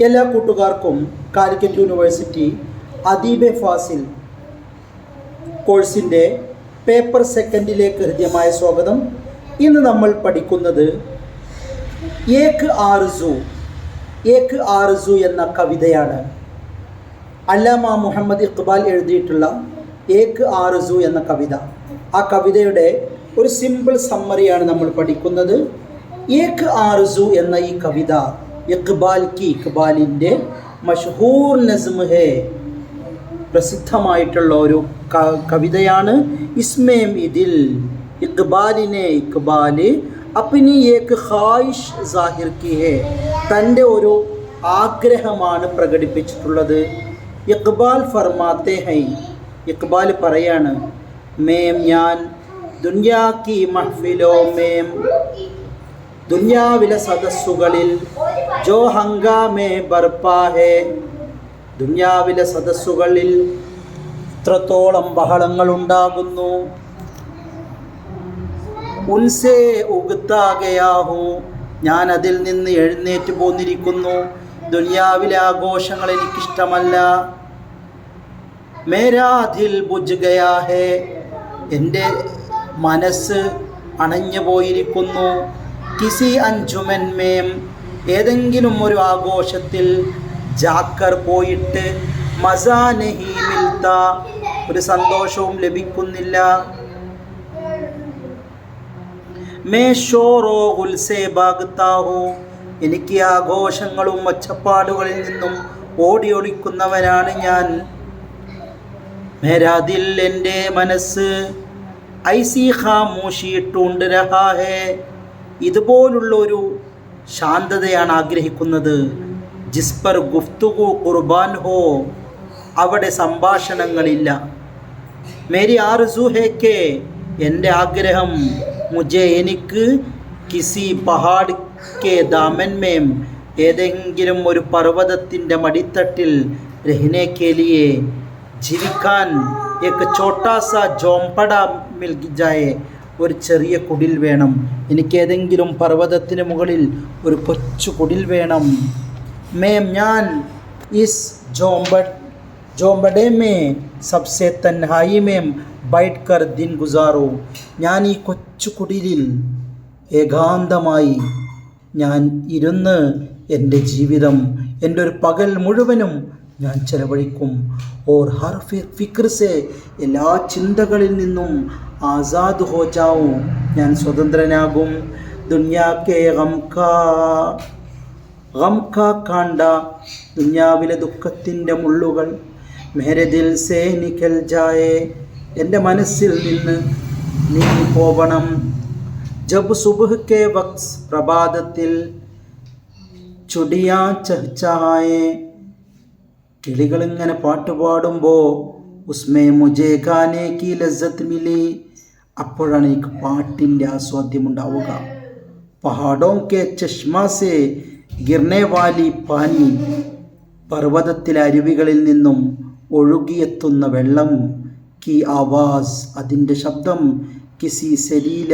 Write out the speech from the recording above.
എല്ലാ കൂട്ടുകാർക്കും കാലിക്കറ്റ് യൂണിവേഴ്സിറ്റി അദീബെ ഫാസിൽ കോഴ്സിൻ്റെ പേപ്പർ സെക്കൻഡിലേക്ക് ഹൃദ്യമായ സ്വാഗതം. ഇന്ന് നമ്മൾ പഠിക്കുന്നത് ഏക് ആർസു എന്ന കവിതയാണ്. അല്ലാമ മുഹമ്മദ് ഇഖ്ബാൽ എഴുതിയിട്ടുള്ള ഏക് ആർസു എന്ന കവിത. ആ കവിതയുടെ ഒരു സിമ്പിൾ സമ്മറിയാണ് നമ്മൾ പഠിക്കുന്നത്. ഏക് ആർസു എന്ന ഈ കവിത ഇഖ്ബാലിൻ്റെ മഷ്ഹൂർ നസ്മ് ഹേ, പ്രസിദ്ധമായിട്ടുള്ള ഒരു കവിതയാണ്. ഇസ്മേം ഇതിൽ ഇഖ്ബാല് അപ്നി ഏക് ഖ്വായിഷ് സാഹിർ കി ഹേ, തൻ്റെ ഒരു ആഗ്രഹമാണ് പ്രകടിപ്പിച്ചിട്ടുള്ളത്. ഇഖ്ബാൽ ഫർമാത്തെ ഹൈ, ഇഖ്ബാൽ പറയാണ്, മേം ഞാൻ ദുനിയാ കി മഹ്ഫിലോ മേം, ദുനിയാവിലെ സദസ്സുകളിൽ ജോ ഹംഗാമേ ബർപ്പാ ഹേ, ദുനിയാവിലെ സദസ്സുകളിൽ ഇത്രത്തോളം ബഹളങ്ങൾ ഉണ്ടാകുന്നു. ഉൻസേ ഉഗ്താ ഗയാ ഹൂ, ഞാൻ അതിൽ നിന്ന് എഴുന്നേറ്റ് പോന്നിരിക്കുന്നു. ദുനിയാവിലെ ആഘോഷങ്ങൾ എനിക്കിഷ്ടമല്ല. മേരാ ദിൽ ബുജ് ഗയാ ഹേ, എൻ്റെ മനസ്സ് അണഞ്ഞു പോയിരിക്കുന്നു. കിസി അഞ്ജുമൻ മേം, ഏതെങ്കിലും ഒരു ആഘോഷത്തിൽ ജാക്കർ പോയിട്ട് മസാ നഹി മിൽത്ത, ഒരു സന്തോഷവും ലഭിക്കുന്നില്ല. മേ ഷോറോ ഗുൽസേ ഭാഗ്താ ഹൂ, എനിക്ക് ആഘോഷങ്ങളും ഒച്ചപ്പാടുകളിൽ നിന്നും ഓടിയൊളിക്കുന്നവനാണ് ഞാൻ. മേരാ ദിൽ, എൻ്റെ മനസ്സ് ഐസി ഖാമോഷി ടൂണ്ട് രഹാ ഹേ, ഇതുപോലുള്ളൊരു ശാന്തതയാണ് ആഗ്രഹിക്കുന്നത്. ജിസ്പർ ഗുഫ്തുഗു ഖുർബാൻ ഹോ, അവിടെ സംഭാഷണങ്ങളില്ല. മേരി ആർസു ഹേ കെ, എൻ്റെ ആഗ്രഹം മുജെ, എനിക്ക് കിസി പഹാഡ് കെ ദാമൻ മേം, ഏതെങ്കിലും ഒരു പർവ്വതത്തിൻ്റെ മടിത്തട്ടിൽ രഹ്നെ കെ ലിയെ, ജീവിക്കാൻ ഏക് ഛോട്ടാ സാ ജോംപട മിൽ ജായേ, ഒരു ചെറിയ കുടിൽ വേണം. എനിക്ക് ഏതെങ്കിലും പർവ്വതത്തിന് മുകളിൽ ഒരു കൊച്ചു കുടിൽ വേണം. മേം, ഞാൻ ഇസ് ജോംബഡേ മേ സബ്സെ തൻഹായി മേം ബൈഠ് കർ ദിൻ ഗുസാറോ, ഞാൻ ഈ കൊച്ചു കുടിലിൽ ഏകാന്തമായി ഞാൻ ഇരുന്ന് എൻ്റെ ജീവിതം, എൻ്റെ ഒരു പകൽ മുഴുവനും ഞാൻ ചെലവഴിക്കും. ഓർ ഹർ ഫിക്ർ സെ, എല്ലാ ചിന്തകളിൽ നിന്നും ആസാദ് ഹോ ജാവും, ഞാൻ സ്വതന്ത്രനാകും. ദുനിയാ കെ ഗം കാ കാണ്ട, ദുനിയാവിലെ ദുഃഖത്തിൻ്റെ മുള്ളുകൾ മേരെ ദിൽ സേ നിക്കൽ ജായേ, എൻ്റെ മനസ്സിൽ നിന്ന് നീങ്ങി പോവണം. ജബ് സുബ്ഹ് കെ വക്ത്, പ്രഭാതത്തിൽ ചുടിയാ ചഹ്ചഹായേ, കിളികളിങ്ങനെ പാട്ടുപാടുമ്പോൾ ഉസ്മേ മുജേ ഗാനേ കി ലസ്സത്ത് മിലി, അപ്പോഴാണ് എനിക്ക് പാട്ടിൻ്റെ ആസ്വാദ്യമുണ്ടാവുക. പഹാഡോ കെ ചഷ്മാ സേ ഗിർനെ വാലി പാനി, പർവ്വതത്തിലെ അരുവികളിൽ നിന്നും ഒഴുകിയെത്തുന്ന വെള്ളം. കി ആവാസ്, അതിൻ്റെ ശബ്ദം. കിസി സലീല